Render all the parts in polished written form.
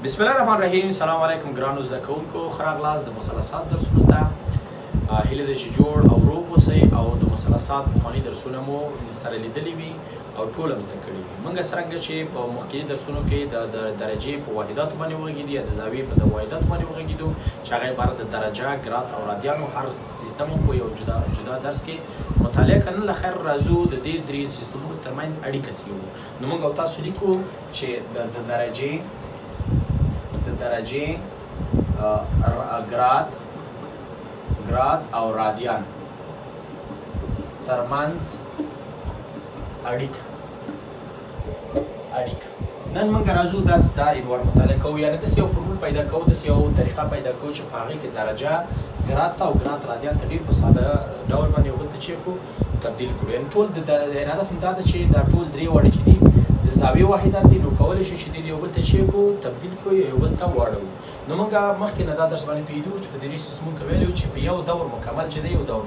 بسم الله الرحمن الرحیم. سلام علیکم ګرانو زده کوونکو، ښه راغلاست د مثلثات درسونو ته. هیله ده چې جوړ او روغ اوسئ او د مثلثات پخواني درسونه مو سره لیدلي وي او ټول هم زده کړي وي. موږ څرنګه چې په مخکیني درسونو کې د درجې په واحداتو باندې وغږېدو یا د زاویې په واحداتو باندې وغږېدو چې هغه عبارت د درجه، ګراد او رادیانو هر سیستم په یو جدا جدا درس کې مطالعه کړو. له خیر راځو د دې درې سیستمونو ترمنځ اړیکه څیړو. نو موږ او تاسو لیکو چې د درجې ګراد او رادیان ترمنځ اړیکه. نن موږ راځو دا عنوان مطالعه کوو، یعنې داسې یو فورمول پیدا کوو، داسې یو طریقه پیدا کوو چې په هغې کې درجه ګراد ته او ګراد رادیان ته ډېر په ساده ډول باندې یو بل ته چې کړو تبدیل کړو. یعنې ټول هدف هم دا ده چې دا ټول درې واړه چې دي د زاویې واحدات دي، نو کولی شو چې د یو بل ته چې کړو تبدیل کړو یو بل ته واړوو. نو موږ مخکې نه دا درس باندې پوهېدو چې په درې سیستمونو کې ویلي وو چې په یو دور مکمل چې دی، یو دور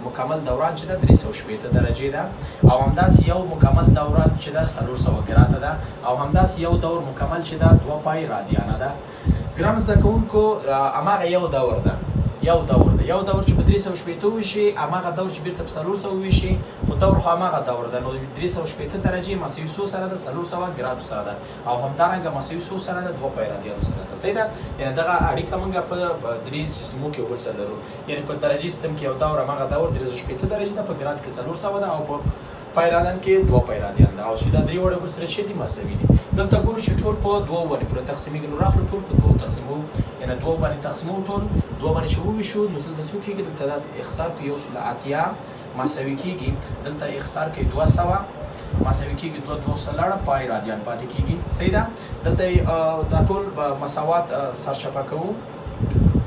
مکمل دوران چې ده 360 درجې ده، او همداسې یو مکمل دوران چې ده 400 ګراده ده، او همداسې یو دور مکمل چې ده 2 پای رادیانه ده. ګرانو زده کوونکو، هماغه یو دور ده، یو دور چې په 360 وشي، هماغه دور چې بیرته په 400 وشي، خو دور خو هماغه دور ده. نو 360 درجې مساوي 100 سره ده، 400 ګرادو سره ده، او همدارنګه مساوي 100 سره ده 2 پای رادیانو سره ده. صحیح ده؟ یعنې دغه اړیکه موږ په درې سیستمونو کې یو بل سره لرو. یعنې په درجې سیستم کې یو دور هماغه دور 360 درجې ده، په ګراد کې 400 ده، او په پای رادیان کې 2 پای رادیان ده، او چې دا درې وړه سره چې دي مساوي دي. دلته ګورو چې ټول په 2 باندې پوره تقسیمېږي. نو راخلو ټول په 2 تقسیموو، یعنې 2 باندې تقسیموو، ټول 2 باندې چې وویشو نو دلته څه کېږي؟ دلته دا اختصار کې 180 مساوي کېږي، دلته اختصار کې 200 مساوي کېږي، 200 پای رادیان پاتې کېږي. صحیح ده؟ دلته دا ټول مساوات سرچپه کوو،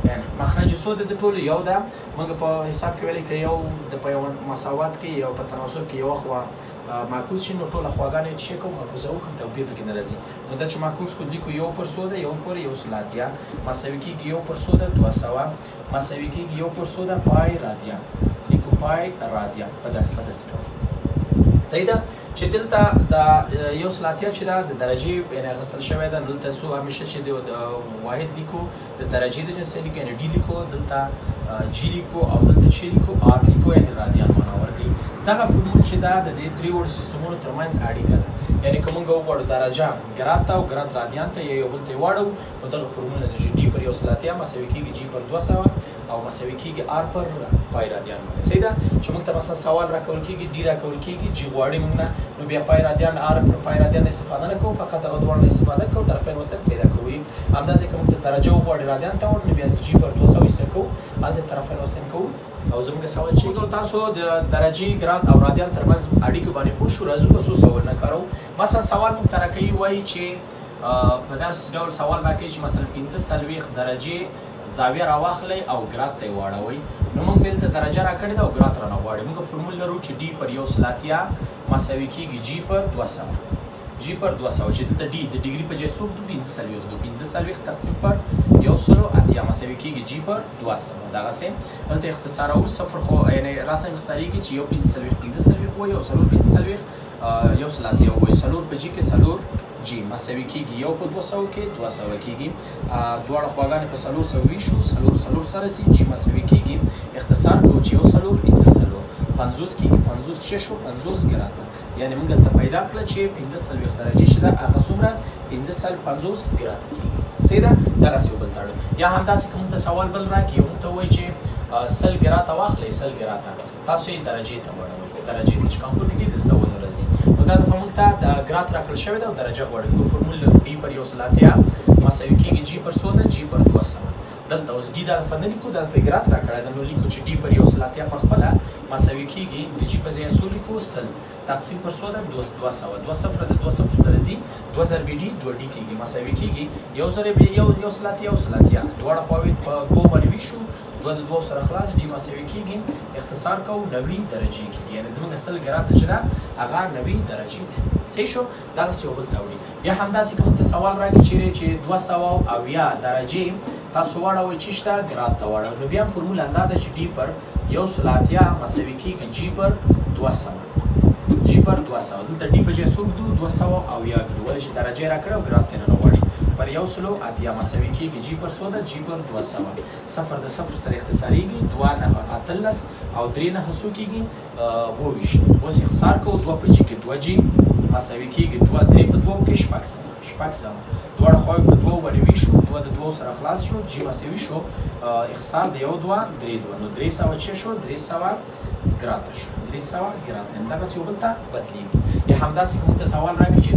یعنې مخرج سود د ټولو یو ده. موږ په حساب کې ویلي که یو په یو مساوات کې یو په تناسب کې یوه خوا معکوس شي، نو ټوله خواګانې چې کوم معکوسه وکړم توپیر پکې نه راځي. نو دا چې معکوس کو لیکو 1/100 ده، 1/180 مساوي کېږي 1/100 200 مساوي کېږي 1/100 پای رادیان، لیکو پای رادیان په داسې ډول. صحیح ده؟ چې دلته د 180 چې ده د درجې یعنې اخیستل شوی ده، نو دلته څو همیشه چې د واحد لیکو د درجې د جنس لیکو، یعنې ډي لیکو، دلته جي لیکو، او دلته چې لیکو آر لیکو، یعنې رادیان معنا ورکوي. دغه فورمول چې ده د دې درې وړو سیستمونو ترمنځ اړیکه ده. یعنې که موږ وغواړو درجه ګراد ته او ګراد رادیان ته یو بل ته یې واړوو، نو دغه فورمول نه چې ډي پر 180 مساوي کېږي جي پر 200 او مساوي کېږي آر پر پای رادیان باندې. صحیح ده؟ چې موږ ته مثلا سوال راکول کېږي، ډي راکول کېږي، جي غواړي موږ نه، نو بیا پای رادیان آر پر پای رادیان استفاده نه کوو، فقط هغه دواړو نه استفاده کوو، طرفین وسط پیدا کوو. همداسې که موږ ته درجه وغواړي رادیان ته وړو، نو بیا جي پر 200 ایسته کوو، هلته طرفین وسط کوو. او زموږ سوال چې تاسو د درجې، ګراد او رادیان ترمنځ اړیکو باندې پوه شو، راځو که څو سوالونه کارو. مثلا سوال موږ ته راکوي، وایي چې په داسې ډول سوال راکوي چې مثلا 45 درجې زاویه راواخلئ او ګراد ته یې واړوئ. نو موږ دلته درجه راکړې ده او ګراد رانه غواړي. موږ فورمول لرو چې ډي پر 180 مساوي کېږي جي پر 200 چې دلته ډي د ډیګري په ځای څوک دو 45 دو 45 تقسیم پر 180 مساوي کېږي جي پر 200. دغسې دلته اختصاروو، صفر خو یعنې راسم اختصاریږي چې یو 45 وایي او 45 180 وایي، 4 په جي کې 4 جی مساوي کېږي 1 په 200 کې 200 کېږي، دواړه خواګانې په 400 ویشو، 4 سره سي جی مساوي کېږي، اختصار کوو چې 1 50 کېږي، 50 چې شو 50 ګراده. یعنې موږ دلته پیدا کړله چې 45 درجې چې ده هغه څومره 50 ګراده کېږي. صحیح ده؟ دغسې یو بل تړو. یا همداسې که موږ ته سوال بل راکړي، موږ ته ووایي چې 100 ګراده واخلئ، 100 ګراده تاسو یې درجې ته واړوئ، درجې ته چې کمپیوټر کې د سوالونه راځي. نو دا دفعه موږ ته د ګراد راکړل شوی ده او درجه غواړي. موږ فورمول لرو ډي پر 180 مساوي کېږي جي پر 100 جي پر 200. دلته اوس ډي دا دفعه نه لیکو، دا دفعه ګراد راکړی ده، نو لیکو چې ډي پر 180 په خپله مساوي کېږي د جي په ځای څو لیکو 100 تقسیم پر 100 ده 200 2 صفره د 2 صفر سره ځي، 2 ضرب ډي 2 ډي کېږي، مساوي کېږي 1 ضرب 180 دواړه خواوې په 2 باندې ویشو، 2 د 2 سره خلاص، ډي مساوي کېږي، اختصار کوو 90 درجې کېږي. یعنې زموږ 100 ګراده چې ده هغه 90 درجې ده. صحیح شو؟ دغسې یو بل ته وړي. یا همداسې که موږ ته سوال راکړي چې 270 درجې تاسو واړوئ چې شته ګراد ته واړوئ، نو بیا هم فورمول همدا ده چې ډي پر 180 مساوي کېږي جي پر 200 دلته ډي په ځای څوک دو 270 ولې چې درجې راکړه او ګراد ته نه غواړي. پر یو سلو اتیا مساوي کېږي جي پر 100 ده جي پر 200 صفر د صفر سره اختصاریږي 2 9 اتلس او 3 9 څو کېږي 22 اوس اختصار کوو 2 په جي کې 2 جي مساوي کېږي 2 3 په 2 کې شپږ سوه دواړه خواوې په 2 باندې ویشو 2 د 2 سره خلاص شو جي مساوي شو اختصار د یو 2 3 2 نو 300 چې شو 300 ګراته شو 300 ګراته همدغسې یو بل ته بدلېږي یا همداسې که موږ ته سوال راکړي چې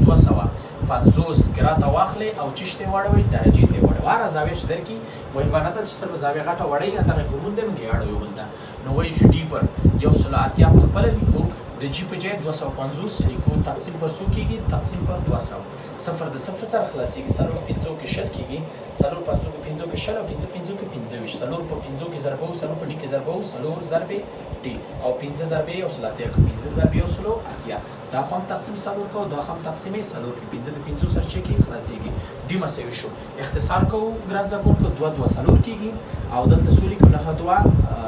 250 ګراته واخلئ او چیش ته یې واړوئ درجې ته یې واړوئ هره زاویه چې درکړي مهمه نه ده چې صرف زاویه غټه وړئ همدغه فورمول دی موږ یې اړوو یو بل ته نو وایي چې ډي پر یو سلو اتیا په خپله لیکو د جي په ځای 250 لیکو تقسیم پر څو کېږي تقسیم پر 200 صفر د صفر سره خلاصېږي څلور پنځو کې شل کېږي څلور پنځو کې پنځو کې شل او پنځو کې 25 څلور په پنځو کې ضربه څلور په ډي کې ضربه څلور ضربې ډي او 15 ضربې یو سل اتیا که 15 ضربې یو سلو اتیا دا خو هم تقسیم څلور کوو دا خو هم تقسیم یې څلور کې 15 د 15 سره چې کېږي خلاصېږي ډي مساوي شو اختصار کوو ګران زده کوونکو 2 څلور کېږي او دلته څو لیکو 9 2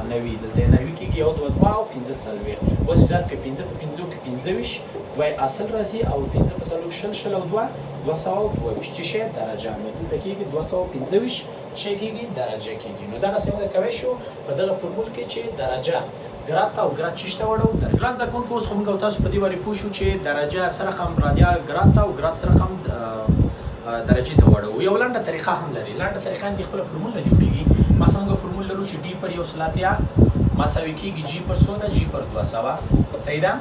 90 دلته یې 90 کېږي یو 2 او 15 څلوېښت اوس ضرب کې 15 په 15 کې 25 دوی اصل راځي او 15 په څلور شل شل او 222 چې شی درجه نو دلته کېږي 225 چې کېږي درجه کېږي نو دغسې موږ کولی شو په دغه فورمول کې چې درجه ګراد ته او ګراد چیش ته وړو ګران زده کوونکو اوس خو موږ او تاسو په دې باندې پوه شو چې درجه څه رقم رادیا ګراد ته او ګراد څه رقم درجې ته وړو یو لنډه طریقه هم لري لنډه طریقه هم د خپله فورمول نه جوړېږي مثلا موږ فورمول لرو چې ډي پر یو سل اتیا مساوي کېږي جي پر 100 ده جي پر 200 صحیح ده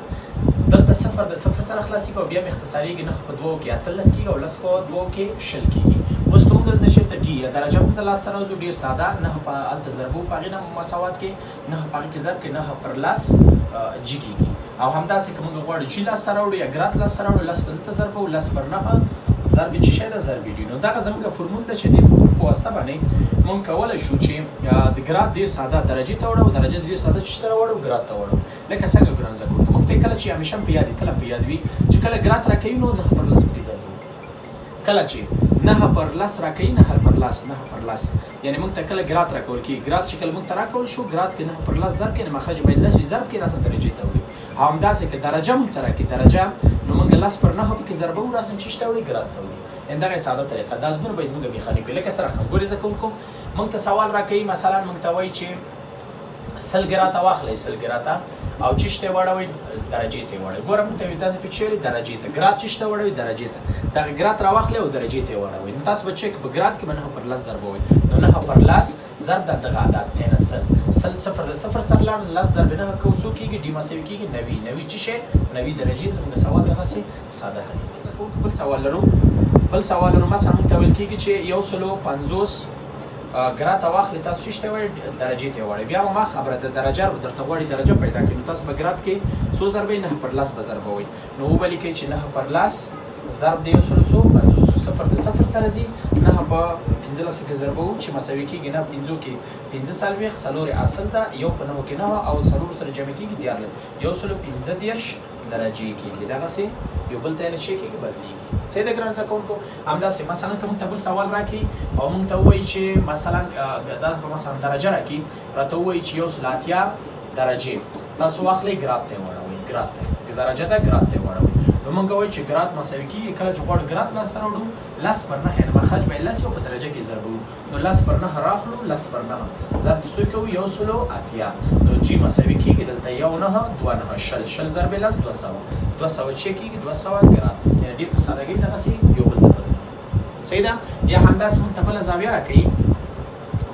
دلته صفر د صفر سره خلاصېږي او بیا مې اختصاریږي 9 په 2 کې 18 کېږي او 10 په 2 کې شل کېږي اوس که موږ دلته چېرته ډي یا درجه موږ ته لاسته راوځو ډېر ساده 9 په هلته ضربو په هغې نه مساوات کې 9 په هغې کې ضرب کې 9 پر 10 جي کېږي او همداسې که موږ غواړو جي لاسته راوړو یا ګراد لاسته راوړو 10 په دلته ضرب او 10 پر 9 ضرب چې شی ده ضرب ډي نو دغه زموږ فورمول ده چې دې فورمول په واسطه باندې موږ کولی شو چې د ګراد ډېر ساده درجې ته وړو درجه ډېر ساده چیش ته راوړو ګراد ته وړو لکه څنګه ګران زده کوونکو موږ ته کله چې همیشه په یاد تل په یاد وي چې کله ګراد راکوي نو 9 پر 10 پکې ضرب کله چې 9 پر 10 راکوي 9 پر 10 یعنی موږ ته کله ګراد راکول کېږي ګراد چې کله موږ ته راکول شو ګراد کې 9 پر 10 ضرب کې مخرج باید 10 ضرب کې راسم درجې ته وړي او همداسې که درجه موږ ته راکړي درجه نو موږ 10 پر 9 پکې ضربه راسم چیش ته وړي ګراد ته وړي همدغه ساده طریقه دا دونه باید موږ میخانیک لکه سره رقم ګورې زده کوونکو موږ ته سوال راکوي مثلا موږ ته وایي چې 100 ګراته واخلئ 100 ګراته او چیش ته واړوئ درجې ته یې واړوئ ګوره موږ ته دا فکر شوی درجې ته ګراد چیش ته واړوئ درجې ته دغه ګراد راواخلئ او درجې ته یې واړوئ نو تاسو به چک په ګراد کې به 9 پر 10 ضربوئ نو 9 پر 10 ضرب د دغه عدد نه 100 صفر د صفر سره لاړ 10 ضرب 9 کوو څو کېږي ډي مساوي کېږي 90 چې شی 90 درجې زموږ سوال دغسې ساده حل کېږي بل سوال لرو مثلا موږ ته ویل کېږي چې یو سلو 50 ګراته واخلئ تاسو چیش ته وایئ درجې ته یې واړئ بیا به ما خبره د درجه درته غواړي درجه پیدا کړي نو تاسو به ګراد کې څو ضربئ 9 پر 10 به ضربوئ نو وبه لیکئ چې 9 پر 10 ضرب د یو سلو څو 50 صفر د صفر سره ځي 9 په 15 کې ضربوو چې مساوي کېږي 9 5 کې 15 څلوېښت څلور اصل ده یو په 9 کې 9 او څلور سره جمع کېږي 14 یو سلو 15 درجې کېږي دغسې یو بل ته یې نه شی کېږي بدلېږي صحیح ده ګران زده کوونکو همداسې مثلا که موږ ته بل سوال راکړي او موږ ته ووایي چې مثلا دا مثلا درجه راکړي راته ووایي چې یو سل اتیا درجې تاسو واخلئ ګراد ته یې واړوئ ګراد ته درجه ده ګراد ته یې واړوئ نو موږ وایو چې ګراد مساوي کېږي کله چې غواړو ګراد لاسته راوړو 10 پر 9 یعنې مخرج به یې 10 په درجه کې ضربوو نو 10 پر 9 راخلو 10 پر 9 ضرب څو کوو یو سلو اتیا نو جي مساوي کېږي دلته یو 9 2 9 شل ضرب 10 200 چې کېږي 200 ګراد یعنې ډېر په سادهګۍ دغسې یو بل ته بدلوو صحیح ده یا همداسې موږ ته بله زاویه راکوي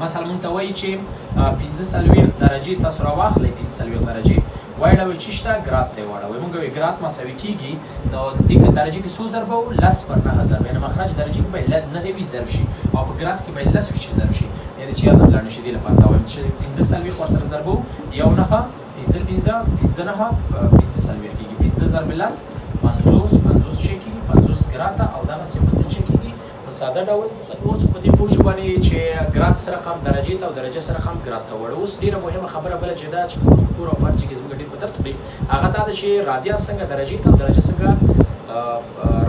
مثلا موږ ته وایي چې 15 درجې تاسو راواخلئ 15 درجې واړوئ چیش ته ګراد ته یې واړوئ موږ وایو ګراد مساوي کېږي نو دې درجې کې څو ضربوو 10 پر 9 ضرب یعنې مخرج درجې کې باید 9 وي ضرب شي او په ګراد کې باید 10 وي چې ضرب شي یعنې چې یاد لاړ نه شي دې لپاره دا وایم چې 15 ورسره ضربوو یو 9 15 9 15 کېږي 15 ضرب 10 50 چې کېږي 50 ګراده او دغسې یو بل ته چې کېږي په ساده ډول اوس په دې پوه شو باندې چې ګراد سره رقم درجې ته او درجه سره رقم ګراد ته وړو اوس ډېره مهمه خبره بله چې دا چې کور او پارچې کې زموږ ډېر په درد خوري هغه دا ده چې رادیان څنګه درجې ته او درجه څنګه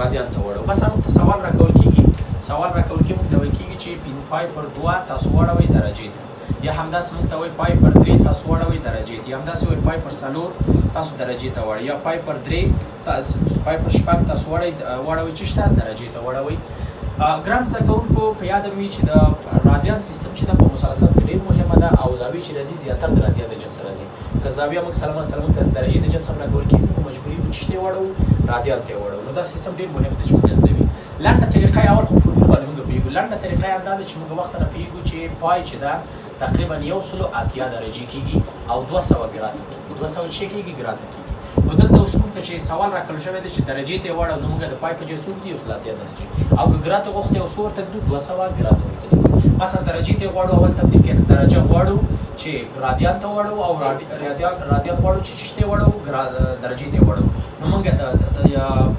رادیان ته وړو مثلا موږ ته سوال راکول کېږي موږ ته ویل کېږي چې پای پر 2 تاسو واړوئ درجې ته یا همداسې موږ ته وایي پای پر 3 تاسو واړوئ درجې ته یا همداسې وایي پای پر 4 تاسو درجې ته واړئ یا پای پر 3 پای پر 6 تاسو واړوئ چیش ته درجې ته واړوئ ګران زده کوونکو په یاد مې چې د رادیان سیستم چې د په مثلثات کې ډېر مهمه ده او زاویې چې راځي زیاتره د رادیان د جنس راځي. که زاویه موږ سلام ته درجې د جنس هم راګول کېږي نو مجبوري وو چې ته واړو رادیان ته واړو. نو دا سیستم ډېر مهم دی چې موږ زده وي. لنډه طریقه اول خو فورمول باندې موږ پوهېږو. لنډه طریقه یې همدا ده چې موږ وخت نه پوهېږو چې پای چې ده تقریبا 180 درجې کېږي او 200 ګراته کېږي. 200 چې کېږي ګراته کېږي. نو دلته اوس موږ ته چې سوال راکړل شوی دی چې درجې ته واړو نو موږ د پای په ځای څو دي 180 درجې او که ګراته غوښتې او څو ورته کړو 200 ګراته ورته لیکو. مثلا درجې ته غواړو اول تبدیل کړو درجه غواړو چې رادیان ته واړو او رادیان غواړو چې چشته واړو درجې ته واړو. نو موږ د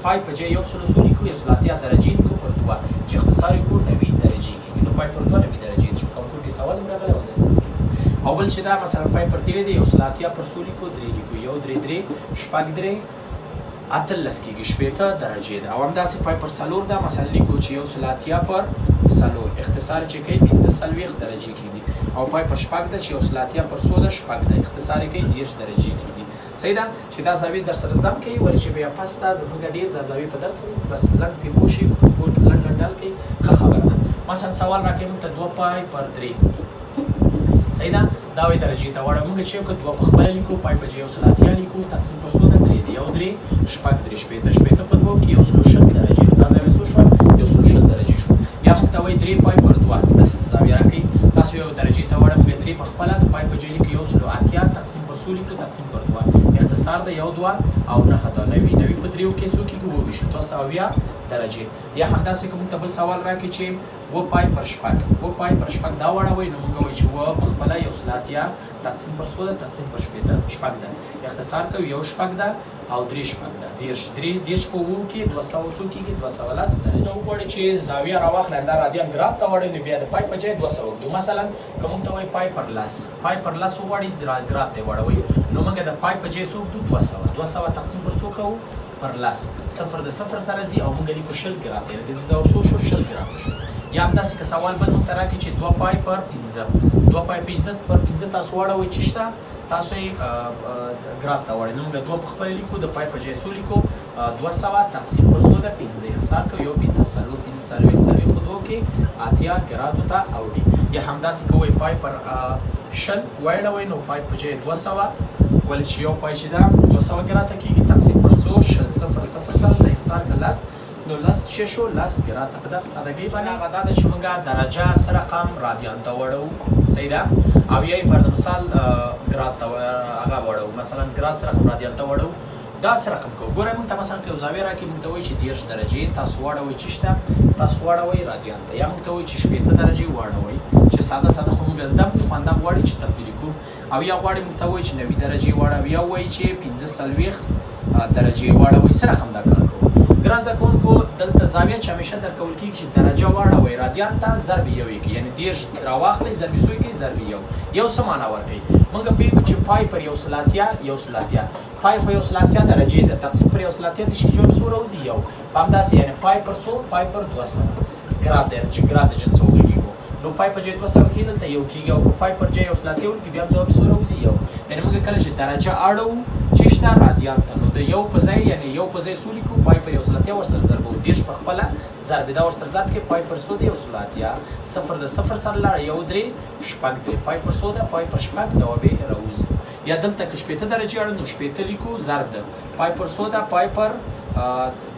پای په ځای 180 لیکو 180 درجې لیکو پر 2 چې اختصار یې کو 90 درجې کېږي. نو پای پر 2 90 درجې چې کوم کې سوال راغلی و دسته او بل چې دا مثلا پای پر 3 دی 180 پر 100 لیکو 3 لیکو 1 3 3 شپږ 3 اتلس کېږي 80 درجې ده. او همداسې پای پر 4 ده مثلا لیکو چې 180 پر 4 اختصار چې کوي 45 درجې کېږي او پای پر شپږ ده چې 180 پر 100 ده شپږ ده اختصار یې کوي 30 درجې کېږي. صحیح ده چې دا زاویې در سره زده کوي ولې چې بیا پس تا زموږ ډېر د زاویې په درد کوي بس لنډ پې پوه شي په کور کې لنډ ډال کوي ښه خبره ده. مثلا سوال راکوي موږ ته 2 پای پر 3 صحیح ده دا وایي درجې ته واړه موږ چې که 2 په خپله لیکو پای په ځای 180 لیکو تقسیم پر 100 ده 3 دی 1 3 شپږ 3 80 په 2 کې 160 درجې نو دا زاویه څو شوه 160 درجې شوه. یا موږ ته وایي 3 پای پر 2 داسې زاویه راکوي تاسو یو درجې ته واړه موږ 3 په خپله د پای په ځای لیکو 180 تقسیم پر 100 لیکو تقسیم پر 2 اختصار ده 1 2 او 9 ده 90 په 3 کې څو کېږي 2 270 درجې. یا همداسې که موږ ته بل سوال راکړي چې 2 پای پر شپږ 2 پای پر شپږ دا واړوئ نو موږ وایو چې 2 په خپله 180 تقسیم پر 100 ده تقسیم پر 80 شپږ ده اختصار کوي 1 شپږ ده او 3 شپږ ده 30 په 2 کې 200 څو کېږي 210 درجې. وغواړئ چې زاویه راواخلئ دا رادیان ګراد ته واړئ نو بیا د پای په ځای 200 وږدو. مثلا که موږ ته وایي پای پر لاس وغواړئ ګراد ته واړوئ نو موږ د پای په ځای څو وږدو 200 تقسیم پر 100 کوو پر لاس صفر د صفر سره ځي او موږ لیکو 20 ګراته د دې ځواب څو شو 20 ګراته شو. یا همداسې که سوال بل موږ ته راکړي چې 2 پای پر 15 2 پای 15 پر 15 تاسو واړوئ چې شته تاسو یې ګراد ته واړئ نو موږ 2 په خپله لیکو د پای په ځای څو لیکو 200 تقسیم پر 100 ده 15 اختصار کوي 15 څلور په 2 کې 80 ګرادو ته اوړي. یا همداسې که وایي پای پر 20 واړوئ نو پای په ځای 200 ولې چې یو پای چې ده 200 ګراته کېږي تقسیم پر 100 0 0 0 د اختصار که لس نو لس چې شو لس ګراته په دغه سادهګۍ باندې هغه دا ده چې موږ درجه سره رقم رادیان ته واړو صحیح ده او یا یې فرض مثال ګراد ته هغه واړو مثلا ګراد سره رقم رادیان ته واړو دا سره رقم کوو. ګورئ موږ ته مثلا که یو زاویه راکړي موږ ته وایي چې 30 درجې تاسو واړوئ چې شته تاسو واړوئ رادیان ته. یا موږ ته وایي چې 80 درجې واړوئ چې ساده خو موږ زده دي خو همدا غواړي چې تبدیلي کړو او یا غواړي موږ ته وایي چې 90 درجې واړوئ یا وایي چې 45 درجې واړوئ سره هم دا کار کوو. ګران زده کوونکو دلته زاویه چې همیشه درکول کېږي چې درجه واړوئ رادیان ته ضرب یو یې کړي یعنې 30 راواخلئ ضرب څو یې کړئ ضرب یو څه معنا ورکوي. موږ پوهېږو چې پای پر 180 پای خو 180 درجې ده تقسیم پر 180 د شي جوړ څو راوځي یو په همداسې یعنې پای پر 100 پای پر 200 ګراد دی چې ګراد د جنس وغږېږو نو پای په ځای 200 کېږي دلته یو کېږي او که پای پر ځای 180 ورکړي بیا هم جواب څو راوځي یو. یعنې موږ کله چې درجه اړوو چې شته رادیان ته نو د یو په ځای یعنې یو په ځای څو لیکو پای پر 180 ورسره ضرب وو 30 په خپله ضرب دا ورسره ضرب کې پای پر 100 دی 180 صفر د صفر سره لاړه 1 3 شپږ دی پای پر 100 ده پای پر شپږ ځواب یې راوځي. یا دلته که 80 درجې اړو نو 80 لیکو ضرب ده پای پر 100 ده پای پر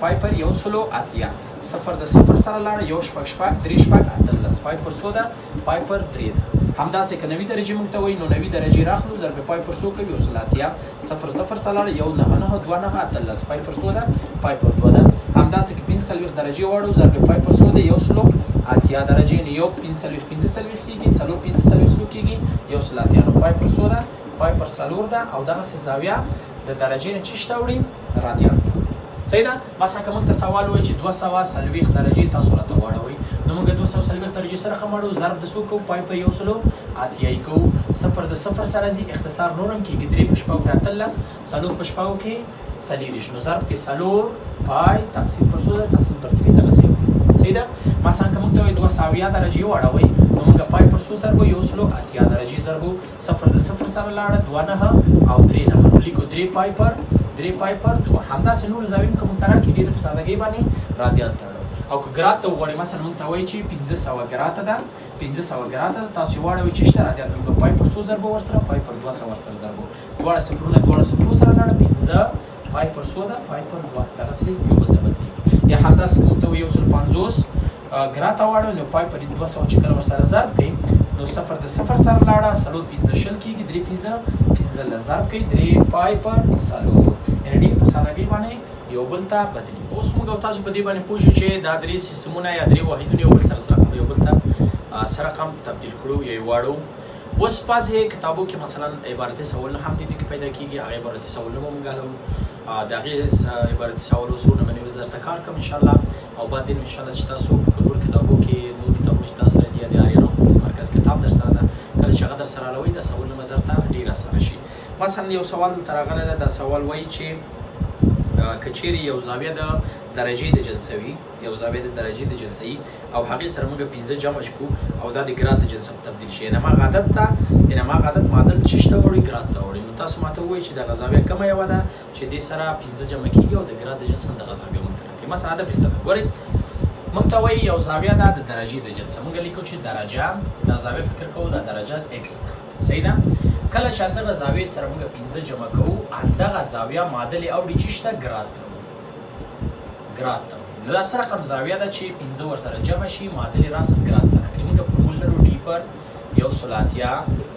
180 صفر د صفر سره لاړه 1 شپږ شپږ 3 شپږ 18 پای پر 100 ده پای پر 3 ده. همداسې که 90 درجې موږ ته وایي نو 90 درجې راخلو ضرب پای پر 100 کوي 180 صفر صفر سره لاړه 1 9 9 2 9 18 پای پر 100 ده پای پر 2 ده. همداسې که 45 درجې واړو ضرب پای پر 100 ده 180 درجې نه یو 45 کېږي څلور 45 څو کېږي 180 نو پای پر 100 ده پای پر 4 ده او دغسې زاویه د درجې نه چې شته وړي رادیان ته صحیح ده. مثلا که موږ ته سوال وایي چې 240 درجې تاسو راته واړوئ نو موږ 240 درجې سره رقم واړو ضرب د څو کوو پای په 180 کوو صفر د صفر سره ځي اختصار نور هم کېږي 3 په شپږو کې 18 څلور په شپږو کې 40 نو ضرب کې څلور پای تقسیم پر 100 تقسیم پر 3 دغسې صحیح ده. مثلا که موږ ته وایي 270 درجې واړوئ نو موږ پای پر 100 ضربو 180 درجې ضربو صفر د صفر سره لاړه 2 9 او 3 9 لیکو 3 پای پر 2 همداسې نور زاویې که موږ ته راکړي ډېرې په سادهګۍ باندې رادیان ته اړوو. او که ګراد ته وغواړئ مثلا موږ ته وایي چې 1500 ګراته ده 1500 ګراته ده تاسو یې واړوئ چې شته رادیات نو پای پر 100 ضربه ورسره پای پر 200 ورسره ضربه دواړه صفرونه دواړه صفرو سره لاړه 15 پای پر 100 ده پای پر 2 دغسې یو بل ته بدلېږي یا همداسې که موږ ته وایي 150 ګراته واړوئ نو پای پر 200 چې کله ورسره ضرب کوي نو صفر د صفر سره لاړه څلور 15 شل کېږي 3 15 ضرب کوي 3 پای پر څلور یعنې ډېر په سادهګۍ باندې یو بل ته بدلي. اوس موږ او تاسو په دې باندې پوه شو چې دا درې سیستمونه یا درې واحدونه یو بل سره یو بل ته سره رقم تبدیل کړو یا یې واړو. اوس بعضې کتابو کې مثلا عبارتي سوالونه هم دې کې پیدا کېږي هغه عبارتي سوالونه به موږ حلوو د هغې عبارتي سوال اصول نه منې وزرته کار کوم انشاءالله او بعد دین انشاءالله چې تاسو په نور کتابو کې نور کتابونه چې تاسو لرئ د آریانا ښوونیز مرکز کتاب در سره ده کله چې هغه در سره حلوئ دا سوالونه به درته ډېر اسانه شي. مثلا یو سوال دلته راغلی ده دا سوال وایي چې که چیرې یو زاویه د درجې د جنس وي یو زاویه د درجې د جنس وي او هغې سره موږ 15 جمع کړو او دا د ګراد د جنس تبدیل شي یعنې هماغه عدد ته یعنې هماغه عدد معادل چیش ته وړي ګراد ته وړي. نو تاسو ماته ووایئ چې دغه زاویه کومه یوه ده چې دې سره 15 جمع کېږي او د ګراد د جنس هم دغه زاویه موږ ته راکوي. مثلا هدف یې څه ده ګورئ موږ ته وایي یو زاویه ده د درجې د جنس موږ لیکو چې درجه دا زاویه فکر کوو دا درجه x ده صحیح ده. کله چې همدغه زاویې سره موږ 15 جمع کوو همدغه زاویه معادل یې اوړي چیش ته ګراد ته ګراد ته نو دا څه رقم زاویه ده چې 15 ورسره جمع شي معادل یې راسره ګراد ته راکړي. موږ فورمول لرو ډي پر یو سلاتیا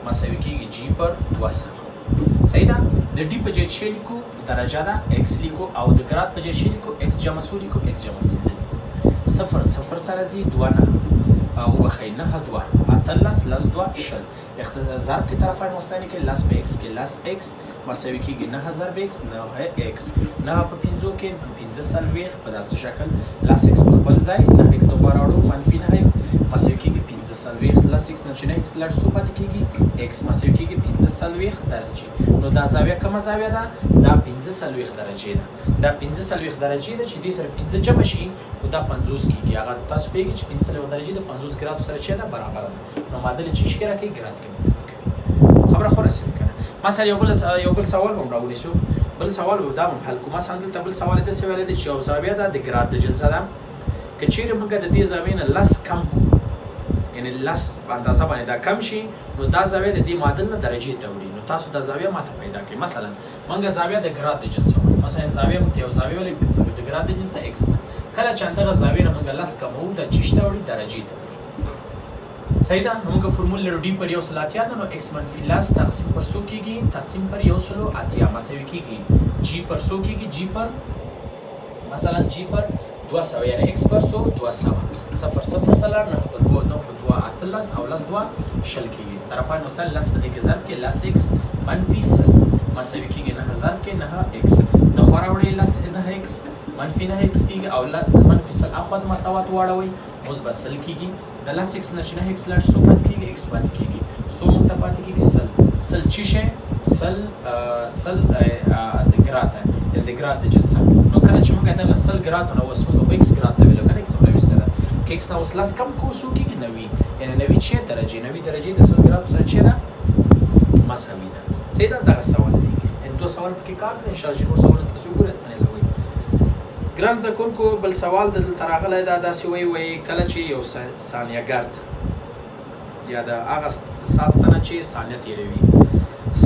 مساوي کېږي جي پر 200 صحیح ده. د ډي په ځای چې لیکو درجه ده x لیکو او د ګراد په ځای چې لیکو x جمع څو لیکو x جمع 15 لیکو صفر صفر سره ځي 2 نه وبخښئ 9 2 اتلس لس 2 شل ضرب کې طرفین مستعینې کې لس په x کې لس x مساوي کېږي 9 ضرب x 9 x 9 په 15 کې 15 څلوېښت په داسې شکل لس x په خپل ځای 9 x د خوا راوړو منفي 9 x مساوي کېږي 15 څلوېښت لس x نه چې 9 x لږ څو پاتې کېږي x مساوي کېږي 15 څلوېښت درجې. نو دا زاویه کومه زاویه ده دا 15 څلوېښت درجې ده دا 15 څلوېښت درجې ده چې دې سره 15 جمع شي نو دا 50 کېږي هغه تاسو پوهېږئ چې 15 څلوېښت درجې د 50 ګرادو سره چې ده برابره ده نو معادل یې چیش کې راکوي ګراد کې خبره خو رسېږي که نه. مثلا یو بل سوال به هم راونیسو بل سوال به دا هم حل کړو. مثلا دلته بل سوال یې داسې ویلی دی چې یو زاویه ده د ګراد د جنسه ده که چیرې موږ د دې زاویې نه لس کم کړو یعنې لس په اندازه باندې دا کم شي نو دا زاویه د دې معادل نه درجې ته وړي. نو تاسو دا زاویه ماته پیدا کړئ. مثلا موږ زاویه د ګراد د جنسه وړو مثلا زاویه موږ ته یو زاویه ویلې د ګراد د جنسه x ده کله چې همدغه زاویې نه موږ لس کموو دا چیش ته وړي درجې ته صحیح ده. نو موږ فورمول لرو ډي پر یو سل اتیا ده نو x منفي لس تقسیم پر څو کېږي تقسیم پر یو سلو اتیا مساوي کېږي جي پر څو کېږي جي پر مثلا جي پر 200 یعنی x پر 100 200 صفر صفر سره 9 په 2 9 په 2 اتلس او لس 2 شل کېږي طرفین مستعین لس په دې کې ضرب کې لس x منفي سل مساوي کېږي 9 ضرب کې 9 x د خوا راوړئ لس 9 x منفي 9 x کېږي او منفي سل اخوا د مساوات واړوئ مثبت سل کېږي د لس x نه چې 9 x لږ څو پاتې کېږي x پاتې کېږي څو موږ ته پاتې کېږي سل چې شی سل د ګراد یعنې د ګراد د جنسه. نو کله چې موږ دغه سل ګراد نه اوس موږ خو x ګراد ته ویلو که نه x هم راویستی ده که x نه اوس لس کم کړو څو کېږي 90 یعنې 90 چې درجې 90 درجې د سل ګرادو سره چې ده مساوي ده صحیح ده. دغه سوال دی یعنې دوه سوال پکې کار کړئ انشاءالله چې نور سوالونه تاسو وګورئ منې لوئ. ګران زده کوونکو بل سوال دلته راغلی دا داسې وایي کله چې یو ثانیهګرد یا د هغه ساستنه چې ثانیه تېروي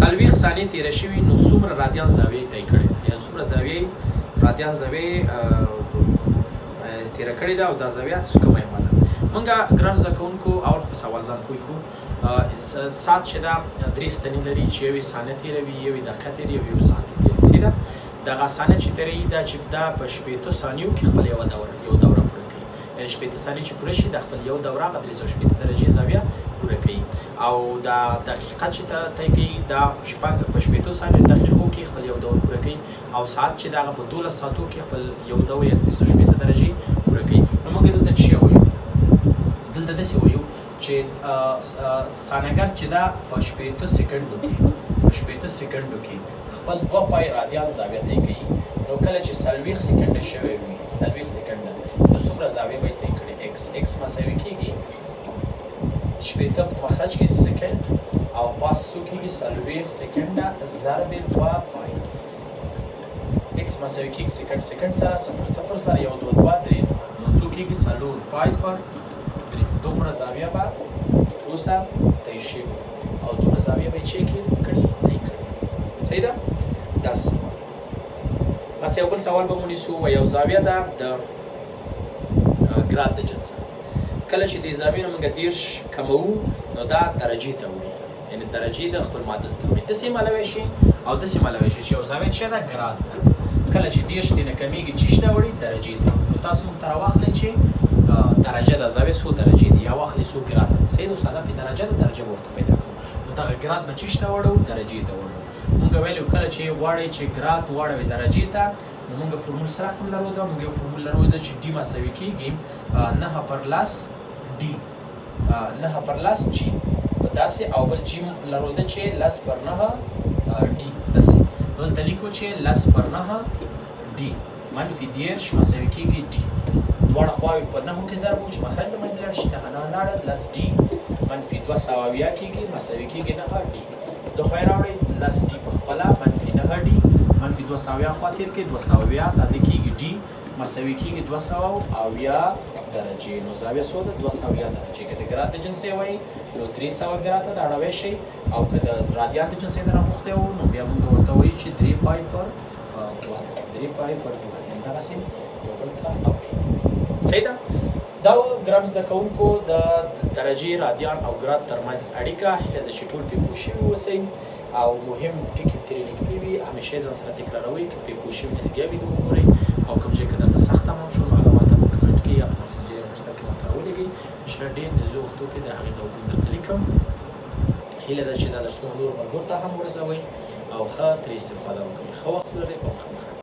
40 ثانیې تېره شوي نو څومره رادیان زاویې طی کړې ده یا څومره زاویې رادیان زاویې تېره کړې ده او دا زاویه کومه یوه ده. موږ ګران زده کوونکو اول په سوال ځان پوه کړو ساعت چې ده 3 ستنې لري چې یو یې ثانیه تېروي یو یې دقیقه تېروي یو یې ساعت تېروي صحیح ده. دغه ثانیه چې تېروي دا چې دا په 15 ثانیو کې خپل یو دوره پوره کوي یعنې 15 ثانیې چې پوره شي د خپل یو دوره هغه 360 درجې زاویه پوره کوي او دا دقیقه چې طی کوي دا په 15 ثانیو دقیقو کې خپل یو دور پوره کوي او ساعت چې دا په 12 ساعتو کې خپل یو دور یا 360 درجې پوره کوي. نو موږ دلته څه وایو دلته داسې وایو چې ثانیهګرد چې دا په 15 سکندو کې خپل 2 پای رادیان زاویه طی کوي. نو کله چې 40 سکنډه شوی وي 40 سکنډه نو څومره زاویه به یې طی کړې x مساوي کېږي 80 په مخرج کې سکند او پاس څو کېږي 40 سکنډه ضرب 2 پای x مساوي کېږي سکند سره صفر صفر سره یو 2 2 3 نو څو کېږي کېږي 4 پای پر 3 دومره زاویه به اوسه طی شوې او دومره زاویه به یې چې کړي طی کړي. صحیح ده؟ دا سوال بس یو بل سوال به ونیسو و یو زاویه ده د ګراد د جنس. کله چې دې زاویې نه موږ 30 کموو نو دا درجې ته وړي، یعنې درجې د خپل معادل ته وړي. داسې معلوی شي او داسې معلوی شي چې یو زاویه چې ده ګراد ده. کله چې 30 دې نه کمیږي چیش ته وړي درجې ته. نو تاسو موږ ته راواخلئ چې درجه د زاویې څو درجې دي یا واخلئ څو ګراد. صحیح ده؟ اوس هدف یې درجه ده، درجه به ورته پیدا کړو. نو دغه ګراد به چیش ته وړو درجې ته وړو. موږ ویلو کله چې واړئ چې ګراد واړوئ درجې ته نو موږ فورمول سره کوم لرو ده؟ موږ یو فورمول لرو ده چې ډي مساوي کېږي 9 پر لاس ډي 9 پر لاس جي په داسې او بل جي لرو ده چې 10 پر 9 ډي داسې. دلته لیکو چې 10 پر 9 ډي منفي 10 مساوي کېږي ډي. دواړه خواوې په 9 کې ضرب چې مخرج له منځه لاړ شي 9 لاړه 10 ډي منفي 200 کېږي مساوي کېږي 9 ډي. د خوا راوړئ 10 ډي په خپله منفي 9 ډي منفي 200 خوا تېر کړئ 200 دا د کېږي ډي مساوي کېږي 200 درجې. نو زاویه څو ده؟ 200 درجې. که د ګراد د جنس یې وایي نو 300 ګراد ته د اړوی شئ او که د رادیان د جنس یې درنه غوښتی وو نو بیا موږ ورته وایو چې 3 پای پر 2 3 پای پر 2 یعنې دغسې یو بل ته اوري. صحیح ده؟ دا ګرام زده کوونکو د درجې رادیان او ګراد ترمنځ اړیکه. هیله ده چې ټول پرې پوه شوي اوسئ او مهم ټکي ترې لیکلي وي همیشه یې ځان سره تکراروئ. که پرې پوه شوي نسئ بیا ویډیو وګورئ او کوم ځای کې درته سخت تمام شو نو هغه ماته په کمنټ کې یا په مسنجر یا وټساپ کې ماته راولېږئ. انشاءالله ډېر نږدې وختو کې د هغې ځوابونه درته لیکم. هیله ده چې دا درسونه نورو ملګرو ته هم ورسوئ او ښه ترې استفاده وکړئ. ښه وخت ولرئ. په مخه.